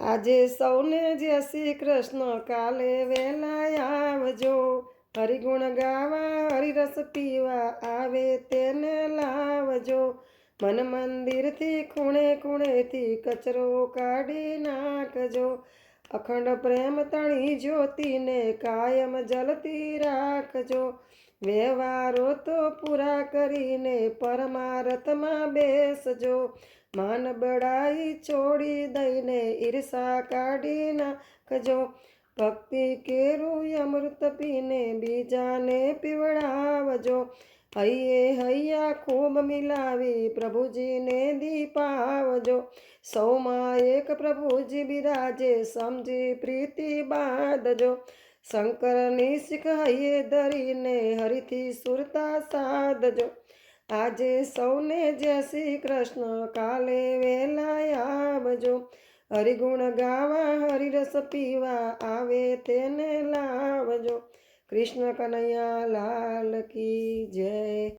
આજે સૌને જય શ્રી કૃષ્ણ, કાલે વહેલા આવજો। હરિગુણ ગાવા હરિરસ પીવા આવે તેને લાવજો। મન મંદિરથી ખૂણે ખૂણેથી કચરો કાઢી નાખજો। અખંડ પ્રેમ તણી જ્યોતિને કાયમ જલતી રાખજો। વ્યવહારો તો પૂરા કરીને પરમારથમાં બેસજો। માન બડાઈ છોડી દઈને ઈર્ષા કાઢી નાખજો। ભક્તિ કેરું અમૃત પીને બીજાને પીવડાવજો। હૈયે હૈયા ખૂબ મિલાવી પ્રભુજીને દીપાવજો। સૌમાં એક પ્રભુજી બિરાજે સમજી પ્રીતિ બાંધજો। શંકરની શીખ હૈયે ધરીને હરિથી સુરતા સાધજો। આજે સૌને જય શ્રી કૃષ્ણ, કાલે વહેલા આવજો। હરિગુણ ગાવા હરિરસ પીવા આવે તેને લાવજો। કૃષ્ણ કનૈયા લાલ કી જય।